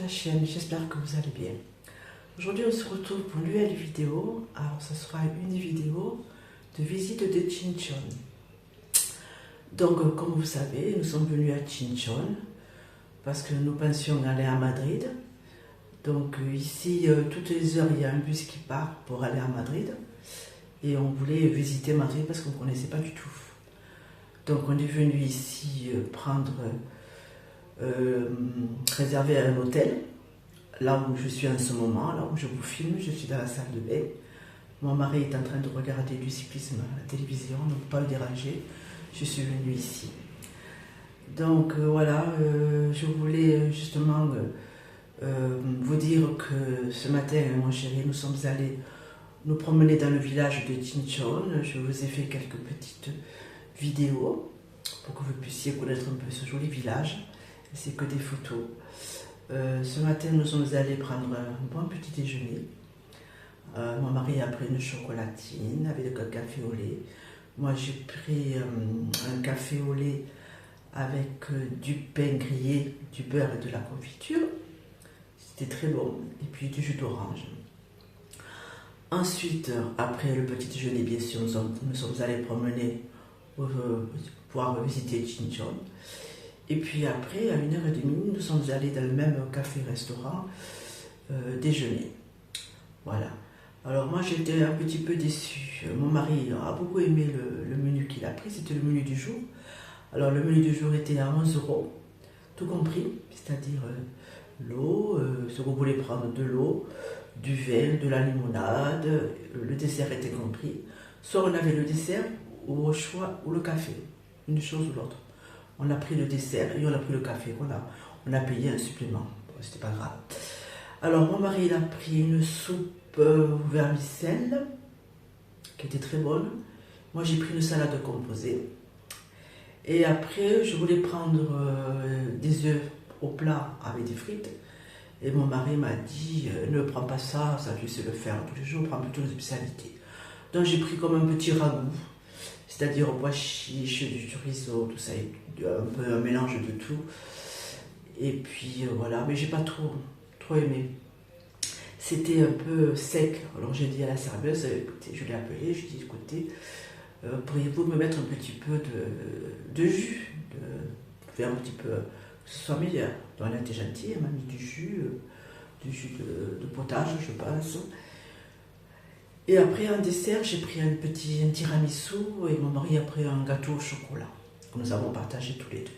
la chaîne, j'espère que vous allez bien. Aujourd'hui on se retrouve pour une nouvelle vidéo. Alors ce sera une vidéo de visite de Chinchon. Donc comme vous savez, nous sommes venus à Chinchon parce que nous pensions aller à Madrid. Donc ici, toutes les heures, il y a un bus qui part pour aller à Madrid. Et on voulait visiter Madrid parce qu'on ne connaissait pas du tout. Donc on est venu ici réserver un hôtel, là où je suis en ce moment, là où je vous filme, je suis dans la salle de bain. Mon mari est en train de regarder du cyclisme à la télévision, donc pas le déranger, je suis venue ici. Donc voilà, je voulais justement vous dire que ce matin, mon chéri, nous sommes allés nous promener dans le village de Chinchon. Je vous ai fait quelques petites vidéos pour que vous puissiez connaître un peu ce joli village. C'est que des photos. Ce matin, nous sommes allés prendre un bon petit déjeuner. Mon mari a pris une chocolatine avec un café au lait. Moi, j'ai pris un café au lait avec du pain grillé, du beurre et de la confiture. C'était très bon. Et puis du jus d'orange. Ensuite, après le petit déjeuner, bien sûr, nous sommes allés promener pour pouvoir visiter Chinchon. Et puis après, à 1h30, nous sommes allés dans le même café-restaurant déjeuner. Voilà. Alors moi, j'étais un petit peu déçue. Mon mari a beaucoup aimé le menu qu'il a pris, c'était le menu du jour. Alors le menu du jour était à 11 €, tout compris, c'est-à-dire l'eau, ce que vous voulez prendre, de l'eau, du vin, de la limonade, le dessert était compris. Soit on avait le dessert, ou au choix, ou le café, une chose ou l'autre. On a pris le dessert et on a pris le café, voilà. On a payé un supplément, bon, c'était pas grave. Alors mon mari, il a pris une soupe vermicelle, qui était très bonne. Moi j'ai pris une salade composée. Et après, je voulais prendre des œufs au plat avec des frites. Et mon mari m'a dit, ne prends pas ça, ça tu sais le faire tous les jours, prends plutôt les spécialités. Donc j'ai pris comme un petit ragoût, c'est-à-dire pois chiches, du chorizo, tout ça, un peu un mélange de tout. Et puis voilà, mais j'ai pas trop aimé. C'était un peu sec, alors j'ai dit à la serveuse, écoutez, je l'ai appelée, je lui ai dit, écoutez, pourriez-vous me mettre un petit peu de jus, faire un petit peu, que ce soit meilleur. Donc elle a été gentille, elle m'a mis du jus de potage, je pense. Et après, en dessert, j'ai pris un tiramisu et mon mari a pris un gâteau au chocolat, que nous avons partagé tous les deux.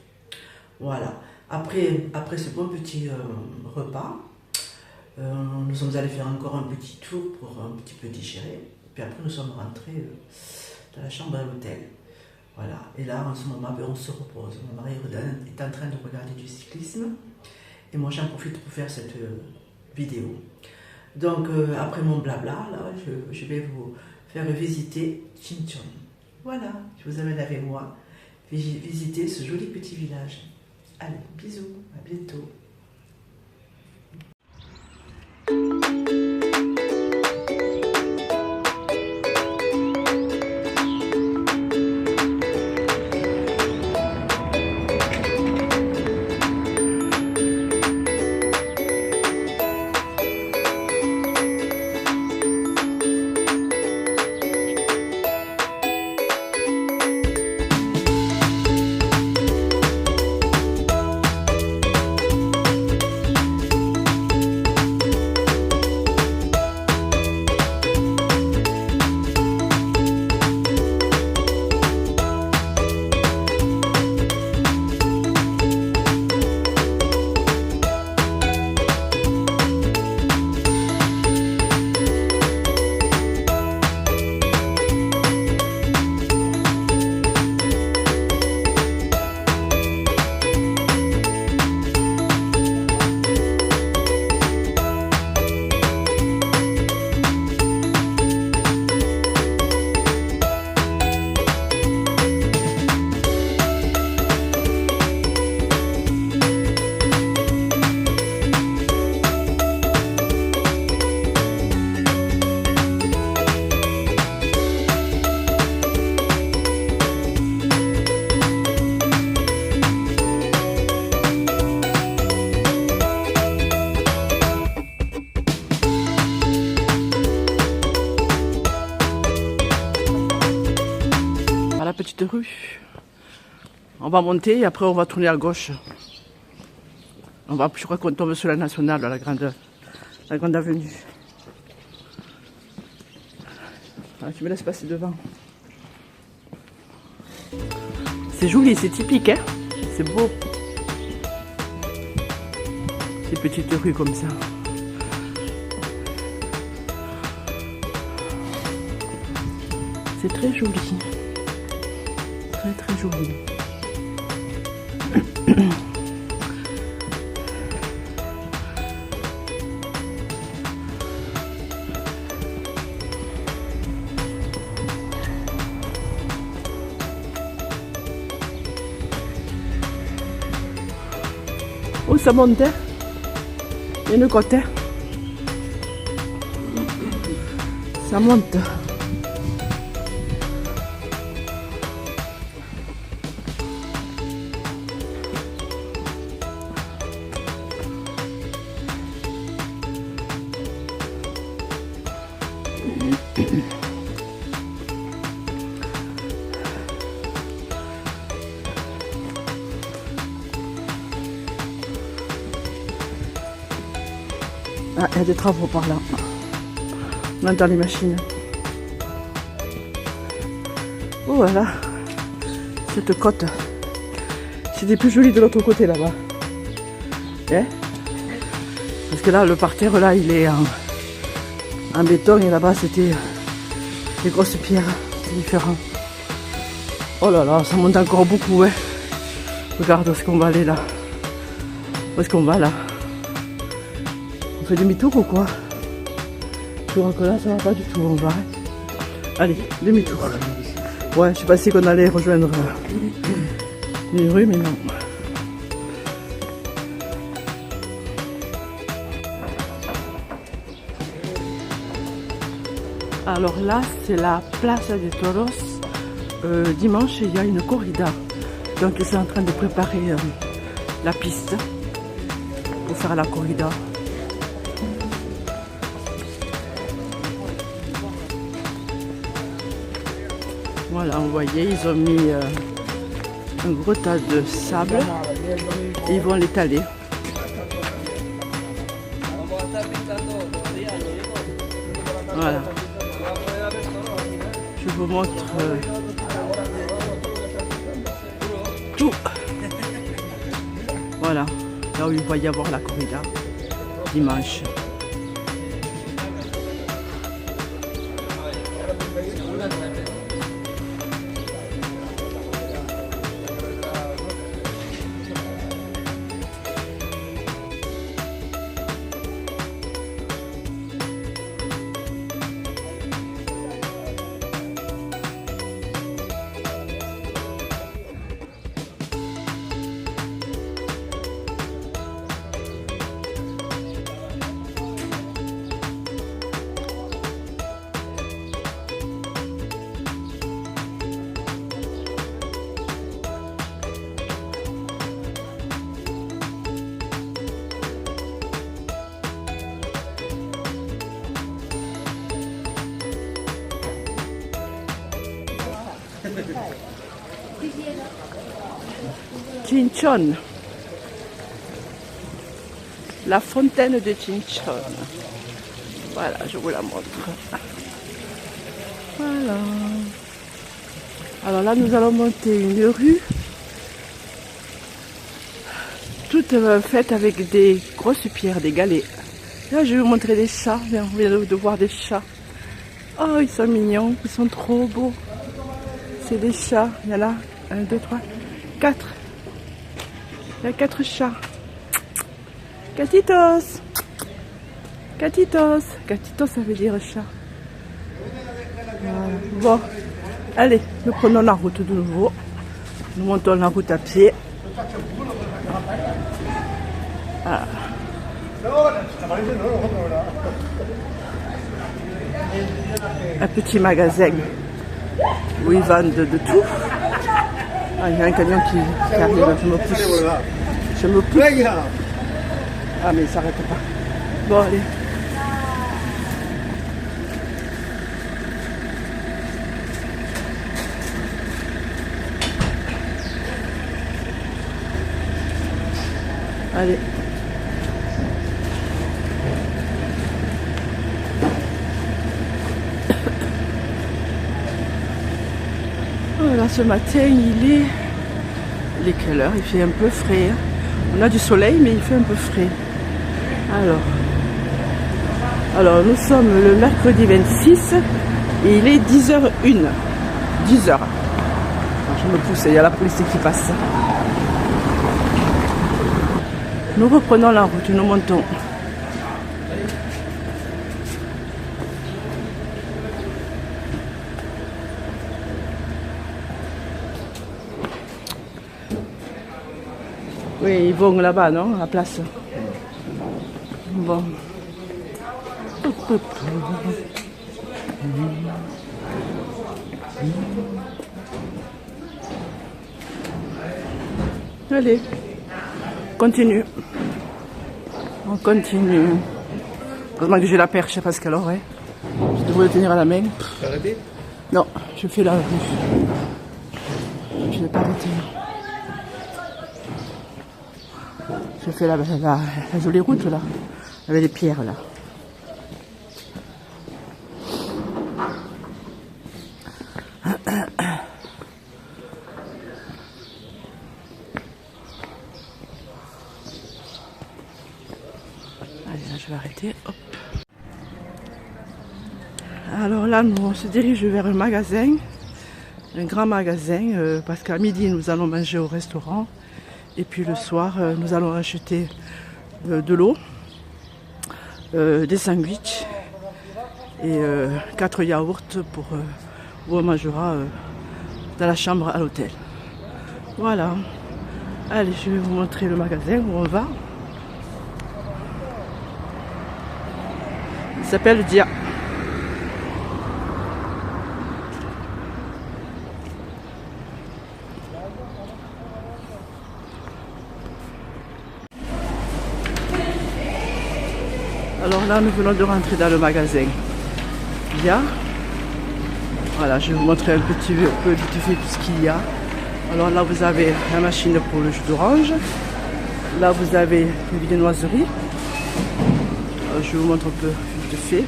Voilà. Après ce bon petit repas, nous sommes allés faire encore un petit tour pour un petit peu digérer. Puis après, nous sommes rentrés dans la chambre à l'hôtel. Voilà. Et là, en ce moment, on se repose. Mon mari est en train de regarder du cyclisme. Et moi, j'en profite pour faire cette vidéo. Donc, après mon blabla, là, je vais vous faire visiter Chinchon. Voilà, je vous amène avec moi visiter ce joli petit village. Allez, bisous, à bientôt. la petite rue. On va monter et après on va tourner à gauche. Je crois qu'on tombe sur la nationale, la grande avenue. Ah, tu me laisses passer devant. C'est joli, c'est typique, hein? C'est beau. Ces petites rues comme ça. C'est très joli. Très très joli. Oh, ça monte, hein? Il y a une côte, hein? Ça monte. Ah, il y a des travaux par là. On entend les machines. Oh voilà. Cette côte. C'était plus joli de l'autre côté là-bas. Eh? Parce que là, le parterre, là, il est en béton et là-bas, c'était des grosses pierres. C'est différent. Oh là là, ça monte encore beaucoup, ouais. Regarde où est-ce qu'on va aller là. Où est-ce qu'on va là? On fait demi-tour ou quoi? Je crois que là, ça va pas du tout. On va. Allez, demi-tour. Ouais, je pensais qu'on allait rejoindre une rue, mais non. Alors là, c'est la Plaza de Toros. Dimanche, il y a une corrida. Donc, ils sont en train de préparer la piste pour faire la corrida. Voilà, vous voyez, ils ont mis un gros tas de sable et ils vont l'étaler. Voilà. Je vous montre tout. Voilà, là où il va y avoir la corrida dimanche. Chinchon, la fontaine de Chinchon. Voilà, je vous la montre. Voilà. Alors là, nous allons monter une rue toute faite avec des grosses pierres, des galets. Là, je vais vous montrer des chats. On vient de voir des chats. Oh, ils sont mignons, ils sont trop beaux. C'est des chats. Il y en a 1, 2, 3, 4. Il y a 4 chats. Catitos. Catitos. Catitos, ça veut dire chat. Voilà. Bon, allez, nous prenons la route de nouveau. Nous montons la route à pied. Voilà. Un petit magasin où ils vendent de tout. Ah, il y a un camion qui arrive, je me pousse. Je me pousse. Ah, mais il ne s'arrête pas. Bon, allez. Allez. Voilà, ce matin, il est quelle heure? Il fait un peu frais. Hein. On a du soleil, mais il fait un peu frais. Alors nous sommes le mercredi 26 et il est 10h01. 10h. Alors, je me pousse, il y a la police qui passe. Nous reprenons la route, nous montons. Oui, ils vont là-bas, non? À la place. Bon. Allez, continue. On continue. Heureusement que j'ai la perche parce qu'alors, ouais, je devrais le tenir à la main. Arrêtez? Non, je fais la rue. Je n'ai pas arrêté. Je fais la jolie route là, avec les pierres là. Allez, là je vais arrêter. Hop. Alors là, on se dirige vers un magasin, un grand magasin, parce qu'à midi nous allons manger au restaurant. Et puis le soir, nous allons acheter de l'eau, des sandwichs et 4 yaourts pour où on mangera dans la chambre à l'hôtel. Voilà. Allez, je vais vous montrer le magasin où on va. Il s'appelle Dia. Alors là, nous venons de rentrer dans le magasin. Bien. Voilà, je vais vous montrer un petit peu vite fait tout ce qu'il y a. Alors là, vous avez la machine pour le jus d'orange. Là, vous avez une viennoiserie. Alors, je vous montre un peu vite fait.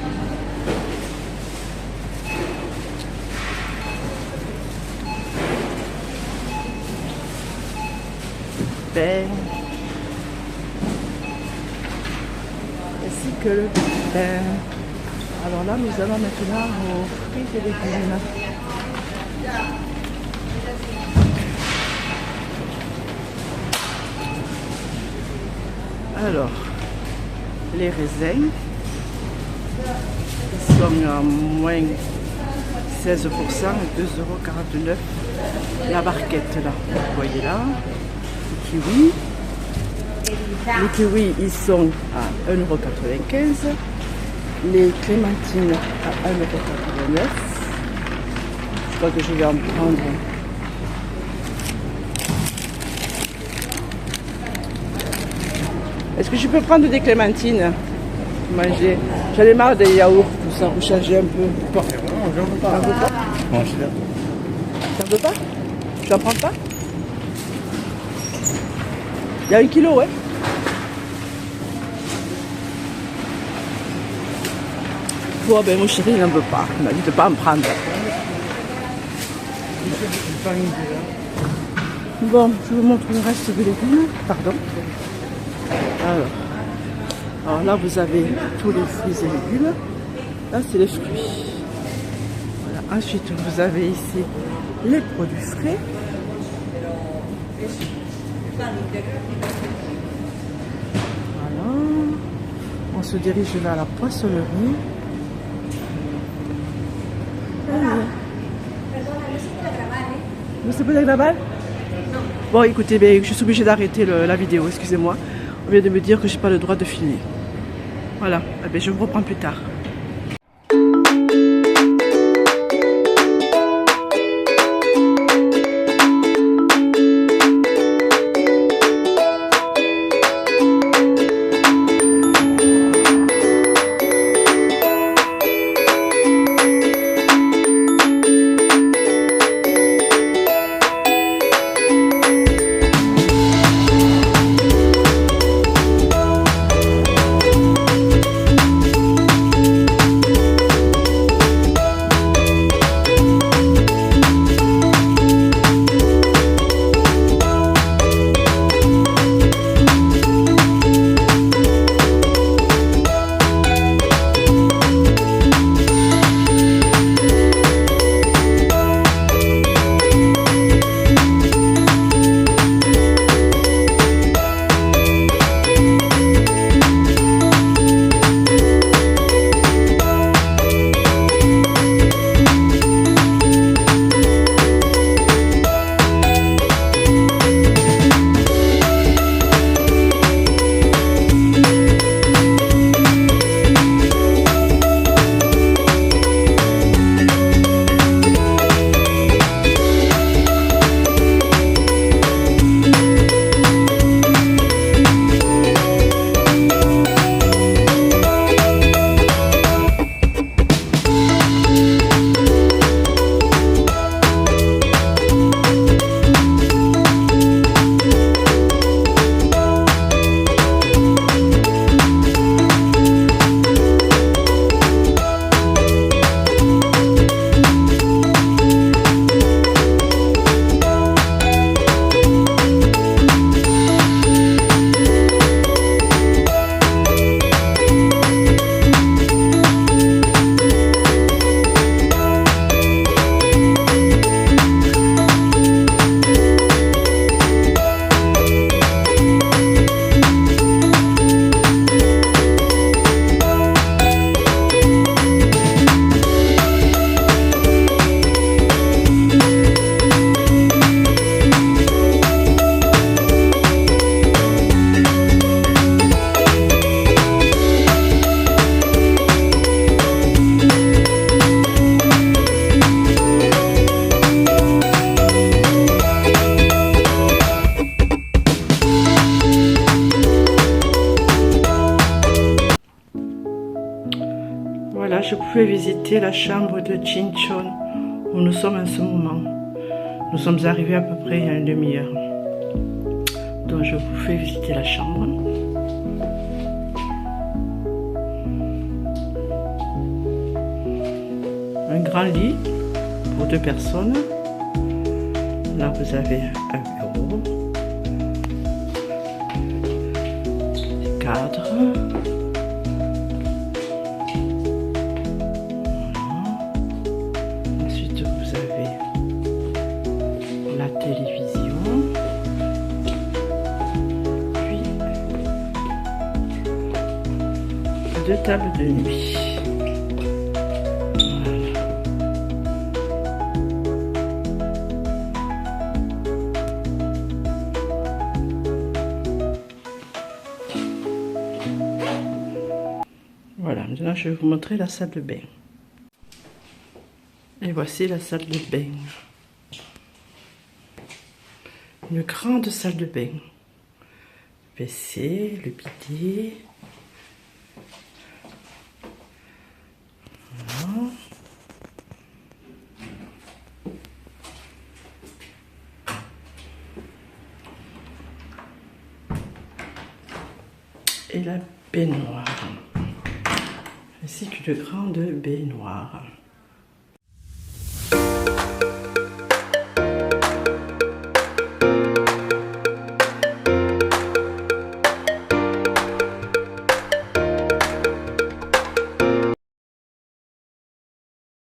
Pain. Ainsi que le pain. Alors là, nous allons maintenant aux fruits et légumes. Alors, les raisins, ils sont à moins 16%, 2,49 €. La barquette là, vous voyez là. Les kiwis. Les kiwis, ils sont à 1,95 €. Les clémentines à 1,89 €. Je crois que je vais en prendre. Est-ce que je peux prendre des clémentines? Manger. J'en ai marre des yaourts, tout ça, pour changer un peu. J'en veux pas. T'en veux pas? Non, je sais pas. T'en veux pas? Tu en prends pas? Il y a 1 kilo, ouais. Bon, ben mon chéri, il n'en veut pas. Il m'a dit de ne pas en prendre. Bon, je vous montre le reste des légumes. Pardon. Alors là, vous avez tous les fruits et légumes. Là, c'est les fruits. Voilà. Ensuite, vous avez ici les produits frais. Voilà. On se dirige vers la poissonnerie. Vous savez pas grabar? Bon, écoutez, ben, je suis obligée d'arrêter la vidéo, excusez-moi. On vient de me dire que je n'ai pas le droit de filmer. Voilà, eh ben, je vous reprends plus tard. pouvez visiter la chambre de Jincheon où nous sommes en ce moment. Nous sommes arrivés à peu près il y a une demi-heure. Donc je vous fais visiter la chambre. Un grand lit pour 2 personnes. Là vous avez un bureau. Des cadres. Ensuite, vous avez la télévision, puis 2 tables de nuit. Voilà, maintenant je vais vous montrer la salle de bain. Et voici la salle de bain. Une grande salle de bain. WC, le bidet. Voilà. Et la baignoire. Ainsi qu'une grande baignoire.